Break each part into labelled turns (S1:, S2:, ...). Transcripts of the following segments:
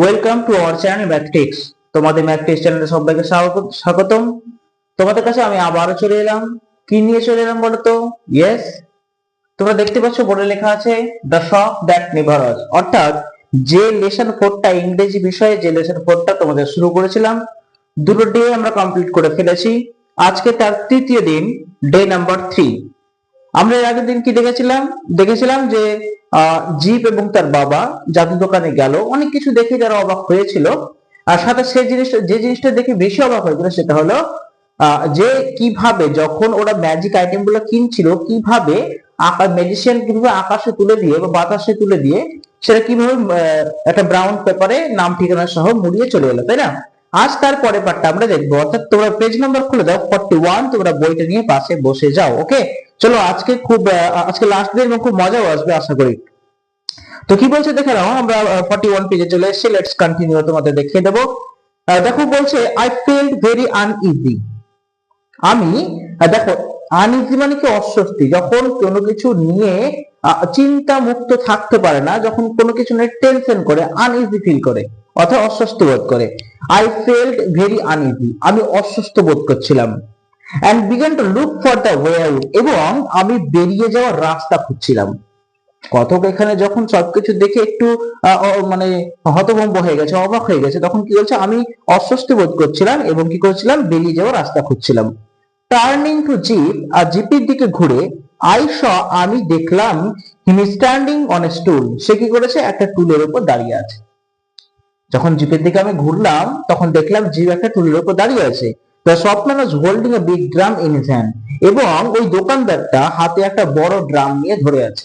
S1: Welcome to our channel Mathtics. তোমাদের Mathtics চ্যানেলে সবাইকে স্বাগতম। তোমাদের কাছে আমি আবারও চলে এলাম। কি নিয়ে চলে এলাম বলো তো? ইয়েস, তোমরা দেখতে পাচ্ছ বোর্ডে লেখা আছে the shock that never was, অর্থাৎ যে লেসন 4টা ইংরেজি বিষয়ে যে লেসন 4টা তোমাদের শুরু করেছিলাম, দুটো ডে আমরা কমপ্লিট করে ফেলেছি। আজকে তার তৃতীয় দিন, ডে নাম্বার 3। আমরা এর আগের দিন কি দেখেছিলাম যে জীব এবং তার বাবা জাদু দোকানে গেল, অনেক কিছু দেখে যারা অবাক হয়েছিল। আর সাথে যে জিনিসটা দেখে বেশি অবাক হয়েছিল সেটা হলো যে কিভাবে যখন ওরা ম্যাজিক আইটেম গুলো কিনছিল, কিভাবে ম্যাজিশিয়ান কিভাবে আকাশে তুলে দিয়ে বা বাতাসে তুলে দিয়ে সেটা কিভাবে একটা ব্রাউন পেপারে নাম ঠিকানা সহ মুড়িয়ে চলে এলো, তাই না? আজ তার পরের পার্টটা আমরা দেখবো, অর্থাৎ তোমরা পেজ নাম্বার খুলে দাও 41, তোমরা বইটা নিয়ে পাশে বসে যাও। ওকে, চলো আজকে লাস্ট দিন এবং খুব মজাও আসবে আশা করি। তো কি বলছে দেখে নাও, আমরা 41 পেজে চলে এসেছি। লেটস কন্টিনিউ, তোমাদের দেখিয়ে দেবো। দেখো বলছে আই ফেল্ট ভেরি আনইজি। আমি দেখো, আনইজি মানে কি? অস্বস্তি। যখন কোনো কিছু নিয়ে চিন্তা মুক্ত থাকতে পারে না, যখন কোনো কিছু নিয়ে টেনশন করে, আনইজি ফিল করে অথবা অস্বস্তি বোধ করে। আই ফেল্ট ভেরি আনইজি, আমি অস্বস্তি বোধ করছিলাম। and began to look for the way out, এবং আমি বেরিয়ে যাওয়ার রাস্তা খুঁজছিলাম। কথক এখানে যখন সবকিছু দেখে একটু মানে হতভম্ব হয়ে গেছে, অবাক হয়ে গেছে, তখন কি বলছে? আমি অস্বস্তি বোধ করছিলাম এবং কি করছিলাম? বেরিয়ে যাওয়ার রাস্তা খুঁজছিলাম। টার্নিং টু জিপ, আর জিপের দিকে ঘুরে, আই স, আমি দেখলাম, হিম স্ট্যান্ডিং অন এ স্টুল, সে কি করেছে? একটা টুলের উপর দাঁড়িয়ে আছে। যখন জিপের দিকে আমি ঘুরলাম তখন দেখলাম জিপ একটা টুলের উপর দাঁড়িয়ে আছে। The shopman was holding a big drum in his hand, এবং ওই দোকানদারটা হাতে একটা বড় ড্রাম নিয়ে ধরে আছে।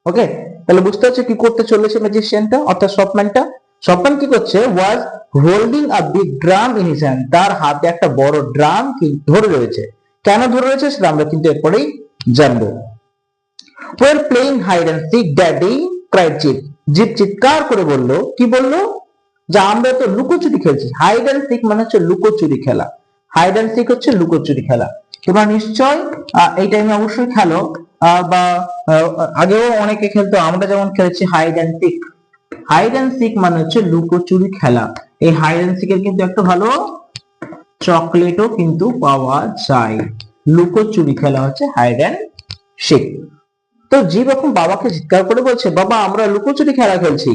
S1: ওকে, তাহলে বুঝতে পারছো কি করতে চলেছে ম্যাজিশিয়ানটা অর্থাৎ শপম্যান কি করছে? ওয়াজ holding a big drum in his hand, তার হাতে একটা বড় ড্রাম ধরে রয়েছে। কেন ধরে রয়েছে সেটা আমরা কিন্তু এরপরেই জানবো। Well playing hide and seek daddy, cried Zip. Zip চিৎকার করে বলল, কি বললো? যে আমরা তো লুকোচুরি খেলছি। হাইড অ্যান্ড সিক মানে হচ্ছে লুকোচুরি খেলা। হাইড অ্যান্ড সিক হচ্ছে লুকোচুরি খেলা। তোমরা নিশ্চয় এই টাইমে অবশ্যই খেলো, বা আগেও অনেকে খেলতো। আমরা যেমন খেলেছি hide and seek. Hide and seek মানে হচ্ছে লুকোচুরি খেলা। এই হাইড অ্যান্ড সিকের কিন্তু একটা ভালো চকলেটও কিন্তু পাওয়া যায়। লুকোচুরি খেলা হচ্ছে হাইড অ্যান্ড সিক। তো জীব এখন বাবাকে চিৎকার করে বলছে, বাবা আমরা লুকোচুরি খেলা খেলছি।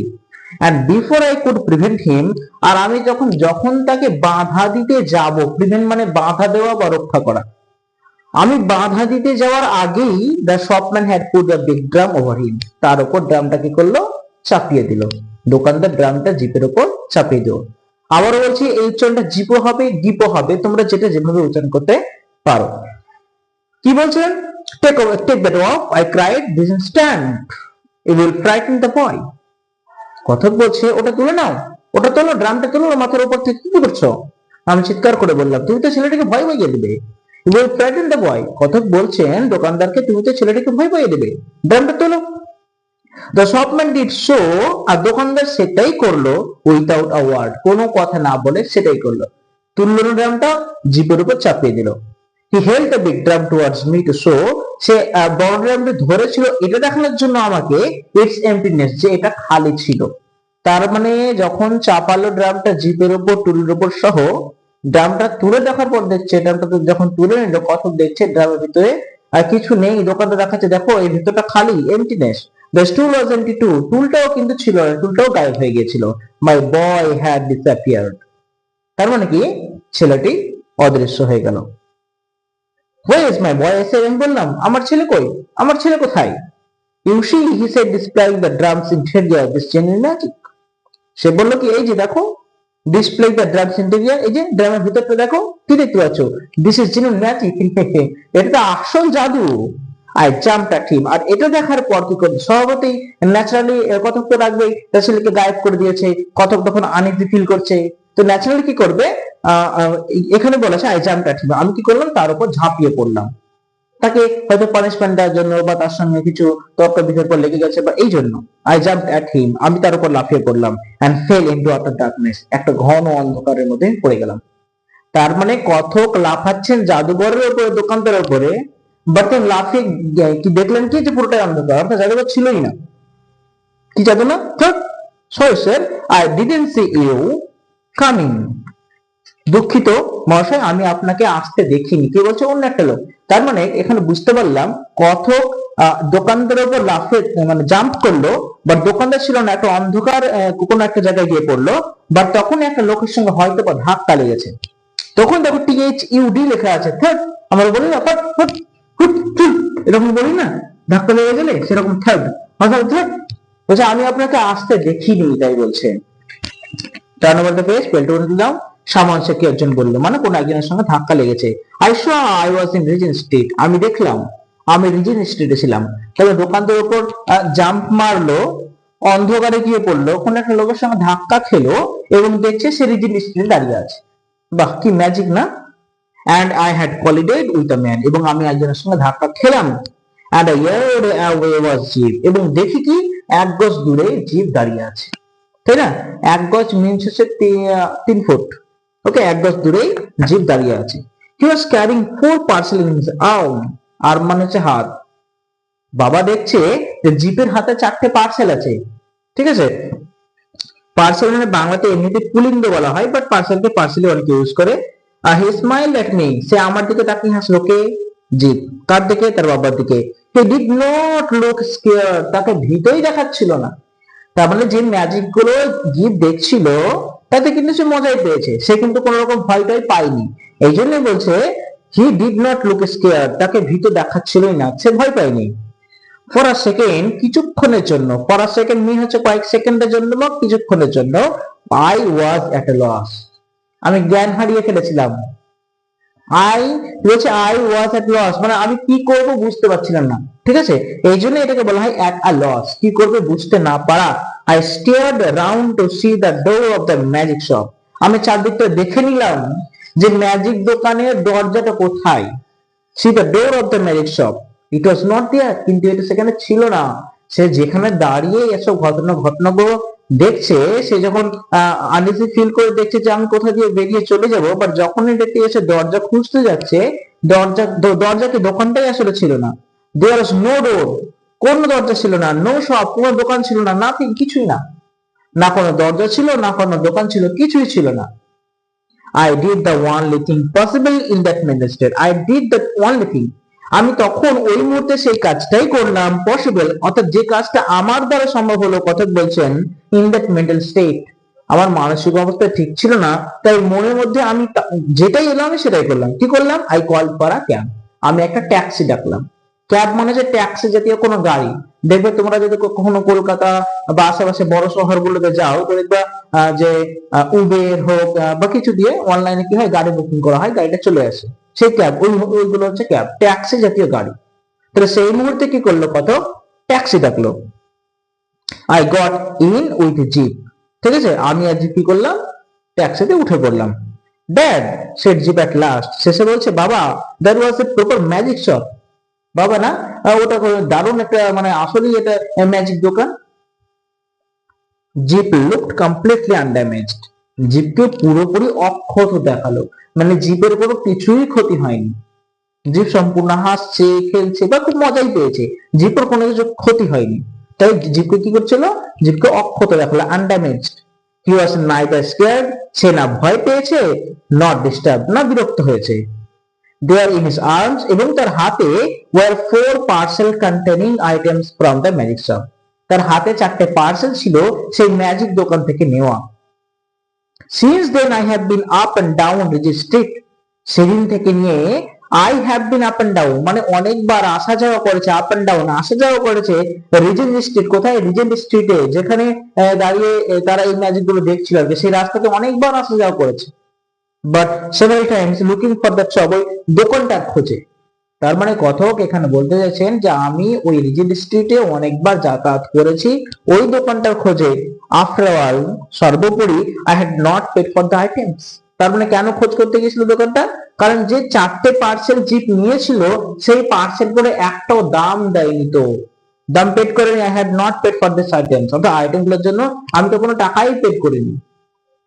S1: and before I could prevent him, আর আমি যখন তাকে বাধা দিতে যাব, প্রিভেন্ট মানে বাধা দেওয়া বা রক্ষা করা, আমি বাধা দিতে যাওয়ার আগেই the shopman had put the big drum over him, তার উপর ড্রামটা কি করলো? চাপিয়ে দিল। দোকানদার ড্রামটা জিপের উপর চাপিয়ে দিল। আবারও বলছি, এই উচ্চারণটা জিপও হবে, গিপও হবে, তোমরা যেটা যেভাবে উচ্চারণ করতে পারো। কি বলছেন? take that off, I cried, this stand, it will frighten the boy. কথক বলছে ওটা তুলে নাও, ওটা তোলো, ড্রামটা তোলো মাথার উপর থেকে। কি করছো? আমি চিৎকার করে বললাম, তুমি তো ছেলেটাকে ভয় পাইয়ে দেবে। You will frighten the boy. কথক বলছেন দোকানদারকে, তুমি তো ছেলেটাকে ভয় পাইয়ে দেবে, ড্রামটা তোলো। The shopman did so, আর দোকানদার সেটাই করলো, উইথাউট আ ওয়ার্ড, কোনো কথা না বলে সেটাই করলো। তুললো ড্রামটা, জিপের উপর চাপিয়ে দিল। He held the big drum towards me to show, সে বড় ড্রামটা ধরেছিল এটা দেখানোর জন্য আমাকে, its emptiness, যে এটা খালি ছিল। তার মানে যখন চাপালো ড্রামটা জিপের উপর, টুলের উপর সহ, ড্রামটা তুলে দেখার পর দেখছে, ড্রামটা যখন তুলে নিল, কথক দেখছে ড্রামের ভিতরে আর কিছু নেই। দোকানটা দেখাচ্ছে, দেখো এই ভিতরটা খালি, এমটিনেস। The stool was empty too, টুলটাও কিন্তু ছিল না, টুলটাও গায়েব হয়ে গিয়েছিল। My boy had disappeared, তার মানে কি? ছেলেটি অদৃশ্য হয়ে গেল। Where is my boy? এসে আমি বললাম, আমার ছেলে কই? আমার ছেলে কোথায়? You see, he said, displaying the drums interior, this genuine magic. সে বললো কি, এই যে দেখো, ডিসপ্লে দ্য ড্রামস ইন্টেরিয়র, এই যে ড্রামের ভিতরটা দেখো, কি দেখতে পাচ্ছ? দিস ইজ জেনুইন ম্যাজিক, এটা তো আসল জাদু। আই জাম্পড অ্যাট হিম, আর এটা দেখার পর কি করবে? স্বভাবতই ন্যাচারালি কথক তো রাখবেই, তার ছেলেকে গায়েব করে দিয়েছে, কথক তখন আনইজি ফিল করছে, তো ন্যাচারালি কি করবে? এখানে বলেছে আই জাম্পড অ্যাট হিম, আমি কি করলাম? তার উপর ঝাঁপিয়ে পড়লাম। তাকে হয়তো পানিশমেন্ট দেওয়ার জন্য, বা তার সঙ্গে কিছু তর্ক বিতর্ক লেগে গেছে, বা এই জন্য আই জাম্পড অ্যাট হিম, আমি তার উপর লাফিয়ে পড়লাম। এন্ড ফেল ইনটু আটার ডার্কনেস, একটা ঘন অন্ধকারের মধ্যে পড়ে গেলাম। তার মানে কথক লাফাচ্ছেন জাদুঘরের উপরে, দোকানদারের উপরে, বাট লাফিয়ে কি দেখলেন কি? যে পুরোটাই অন্ধকার, অর্থাৎ জাদুঘর ছিলই না। কি জাদু না? Sorry sir, I didn't see you coming. দুঃখিত মহাশয়, আমি আপনাকে আসতে দেখিনি। কি বলছে? অন্য একটা লোক। তার মানে এখানে বুঝতে পারলাম কথক দোকানদারের উপর লাফে মানে জাম্প করলো, বাট দোকানদার ছিল না, একটা অন্ধকার কোনো একটা জায়গায় গিয়ে পড়লো, বাট তখন একটা লোকের সঙ্গে হয়তো বা ধাক্কা লেগেছে। তখন দেখো THUD লেখা আছে, থার্ড। আমরা বলি না ফট ফট হুট হুট, এরকম বলি না, ধাক্কা লেগে গেলে সেরকম থার্ড, অর্থাৎ থার্ড বলছে আমি আপনাকে আসতে দেখিনি, তাই বলছে। টার্ন ওভার দ্য পেজ, পেলটা উল্টে দাও। সামন সে কি একজন বললো, মানে কোন একজনের সঙ্গে ধাক্কা লেগেছে। I was in Regent street, আমি দেখলাম, আমি রিজেন্ট স্ট্রিটে ছিলাম। তবে দোকানদারের উপর জাম্প মারলো, অন্ধকারে গিয়ে পড়লো, কোন একটা লোকের সঙ্গে ধাক্কা খেলো এবং দেখছে সে রিজেন্ট স্ট্রিটে দাঁড়িয়ে আছে। বাহ, কি ম্যাজিক না? and I had collided with a man, এবং আমি একজনের সঙ্গে ধাক্কা খেলাম। and a yard away was jeep, এবং দেখি কি এক গজ দূরে জিপ দাঁড়িয়ে আছে, তাই না? এক গজ মিনস হচ্ছে 3 ফুট। ওকে, এক গজ দূরেই জিপ দাঁড়িয়ে আছে। he was carrying 4 parcels in his arm, আর মানে হচ্ছে হাত। বাবা দেখছে যে জিপের হাতে 4টে পার্সেল আছে, ঠিক আছে? পার্সেল মানে বাংলাতে এমনিতে পুলিঙ্গ বলা হয়, বাট পার্সেলকে পার্সেলি অনেকে ইউজ করে। হি স্মাইলড এট মি, সে আমার দিকে তাকিয়ে হাসলো। কে? জিপ। কার দিকে? তার বাবার দিকে। He did not look scared, তাকে ভীতই দেখাচ্ছিল না। তার মানে যে ম্যাজিক গুলো জিপ দেখছিল তাতে কিন্তু সে মজাই পেয়েছে, সে কিন্তু কোন রকম ভয়টাই পায়নি। এই জন্য বলছে he did not look scared, তাকে ভীত দেখাচ্ছিলই না, সে ভয় পায়নি। ফর আ সেকেন্ড, কিছুক্ষণের জন্য। ফর আ সেকেন্ড মিন হচ্ছে কয়েক সেকেন্ডের জন্য বা কিছুক্ষণের জন্য। I was at A loss, আমি জ্ঞান হারিয়ে ফেলেছিলাম। আই বলছে আই ওয়াজ এট লস, মানে আমি কি করব বুঝতে পারছিলাম না, ঠিক আছে? এই জন্য এটাকে বলা হয় এট আ লস, কি করবে বুঝতে না পারা। I stared round to see the door of the magic shop, আমি চারদিকটা দেখে নিলাম যে ম্যাজিক দোকানের দরজাটা কোথায়। See the door of the magic shop, it was not there, কিন্তু এটা সেখানে ছিল না। সে যেখানে দাঁড়িয়ে এসব ঘটনাগুলো দেখছে, সে যখন আনইজি ফিল করে দেখছে যে আমি কোথা দিয়ে বেরিয়ে চলে যাব, বাট যখনই দেখতে এসে দরজা খুঁজতে যাচ্ছে, দরজাকে দোকানটাই আসলে ছিল না। দেয়ার ইজ নো ডোর, কোন দরজা ছিল না। নো শপ, কোনো দোকান ছিল না। নাথিং, কিছুই না, না কোনো দরজা ছিল, না কোনো দোকান ছিল, কিছুই ছিল না। I did the only thing possible in that mental state. I did the only thing. আমি তখন ওই মুহূর্তে সেই কাজটাই করলাম, পসিবল, অর্থাৎ যে কাজটা আমার দ্বারা সম্ভব হলো। কথক বলছেন ইন দ্যাট মেন্টাল স্টেট, আমার মানসিক অবস্থা ঠিক ছিল না, তাই মনের মধ্যে আমি যেটাই এলো আমি সেটাই করলাম। কি করলাম? I call for a cab, আমি একটা ট্যাক্সি ডাকলাম। ক্যাব মানে যে ট্যাক্সি জাতীয় কোনো গাড়ি। দেখবে তোমরা যদি কখনো কলকাতা বা আশেপাশে বড় শহরগুলোতে যাও, তো দেখবা যে উবের হোক বা কিছু দিয়ে অনলাইনে কি হয়, গাড়ি বুকিং করা হয়, গাড়িটা চলে আসে। সেই ক্যাব, ওইগুলো হচ্ছে ক্যাব, ট্যাক্সি জাতীয় গাড়ি। তাহলে সেই মুহূর্তে কি করলো? কত? ট্যাক্সি ডাকলো। I got in with Zip, ঠিক আছে? আমি আজ কি করলাম? ট্যাক্সিতে উঠে পড়লাম। Dad said Zip at last, শেষে বলছে বাবা, that was a proper magic shop. বাবা না, ওটা দারুণ একটা, মানে আসলেই এটা ম্যাজিক দোকান। জিপ লুকড কমপ্লিটলি আনড্যামেজড, জিপকে পুরোপুরি অক্ষত দেখালো, মানে জিপের কোনো কিছুই ক্ষতি হয়নি। জিপ সম্পূর্ণ হাসছে, খেলছে বা খুব মজাই পেয়েছে, জিপের কোনো কিছু ক্ষতি হয়নি। তাই জিপকে কি করছিল? জিপকে অক্ষত দেখালো, আনড্যামেজড। হি ওয়াজ নাইদার স্কেয়ার্ড, সে না ভয় পেয়েছে, নট ডিস্টার্ব, না বিরক্ত হয়েছে। There in his arms, এবং তার হাতে were 4 parcel containing items from the magic shop, তার হাতে 4টে পার্সেল ছিল সেই ম্যাজিক দোকান থেকে নেওয়া। Since then I have been up and down Regent Street, সেদিন থেকে নিয়ে I have been up and down, মানে অনেকবার আসা যাওয়া করেছে, আপ এন্ড ডাউন আসা যাওয়া করেছে রিজেন্ট স্ট্রিট। কোথায়? রিজেন্ট স্ট্রিটে, যেখানে দাঁড়িয়ে তারা এই ম্যাজিক গুলো দেখছিল, সেই রাস্তাতে অনেকবার আসা যাওয়া করেছে। But several Times looking for the shop, ওই দোকানটার খোঁজে। তার মানে কথক এখানে বলতে চাইছেন যে আমি ওই রিজেন্ট স্ট্রিটে অনেকবার যাতায়াত করেছি ওই দোকানটার খোঁজে। আফটার অল, সর্বোপরি, I had not paid for the items. তার মানে কেন খোঁজ করতে গেছিল দোকানটা? কারণ যে 4টে পার্সেল জিপ নিয়েছিল সেই পার্সেল করে একটাও দাম দেয়নি, তো দাম পেড করেনি। I had not paid for this items, অর্থাৎ আইটেমগুলোর জন্য আমি তো কোনো টাকাই পেড করিনি।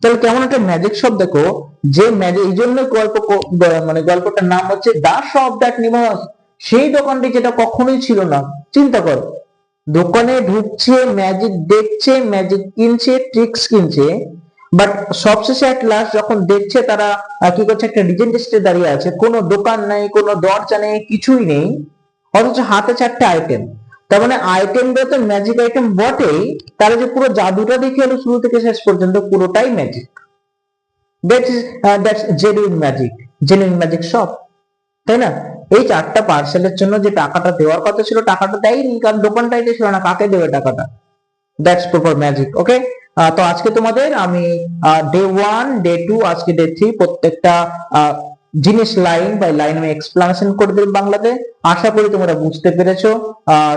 S1: তাহলে কেমন একটা ম্যাজিক শপ দেখো, যে ম্যাজিক, এই জন্য মানে গল্পটার নাম হচ্ছে দা শপ দ্যাট নিভাস, সেই দোকানটি যেটা কখনোই ছিল না। চিন্তা করো, দোকানে ঢুকছে, ম্যাজিক দেখছে, ম্যাজিক কিনছে, ট্রিক্স কিনছে, বাট সবশেষে এট লাস্ট যখন দেখছে তারা কি করছে, একটা ডিজেন্ট স্টেজে দাঁড়িয়ে আছে, কোনো দোকান নেই, কোনো দরজা নেই, কিছুই নেই, অথচ হাতে 4টে আইটেম। তার মানে আইটেম গুলো তো ম্যাজিক আইটেম বটেই, তারা যে পুরো জাদুটা দেখে এলো শুরু থেকে শেষ পর্যন্ত পুরোটাই magic. That's genuine magic, genuine magic shop, তাই না? এই 4টা পার্সেলের জন্য যে টাকাটা দেওয়ার কথা ছিল টাকাটা দেয়নি, কারণ দোকানটাই ছিল না, কাকে দেবে টাকাটা? That's proper magic. ওকে, তো আজকে তোমাদের আমি ডে 1, ডে 2, আজকে ডে 3 প্রত্যেকটা জিনিস লাইন বাই লাইন আমি এক্সপ্লেনেশন করে দেব বাংলাতে। আশা করি তোমরা বুঝতে পেরেছো।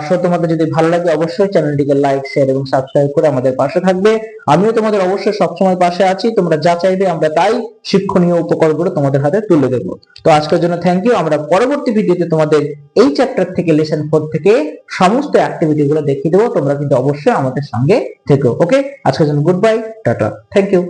S1: সো তোমাদের যদি ভালো লাগে অবশ্যই চ্যানেলটিকে লাইক, শেয়ার এবং সাবস্ক্রাইব করে আমাদের পাশে থাকবে। আমিও তোমাদের অবশ্যই সবসময় পাশে আছি, তোমরা যা চাইবে আমরা তাই শিক্ষণীয় উপকরণগুলো তোমাদের হাতে তুলে দেবো। তো আজকের জন্য থ্যাংক ইউ। আমরা পরবর্তী ভিডিওতে তোমাদের এই চ্যাপ্টার থেকে লেসন 4 থেকে সমস্ত অ্যাক্টিভিটি গুলো দেখিয়ে দেবো, তোমরা কিন্তু অবশ্যই আমাদের সঙ্গে থেকো। ওকে, আজকের জন্য গুড বাই, টাটা, থ্যাংক ইউ।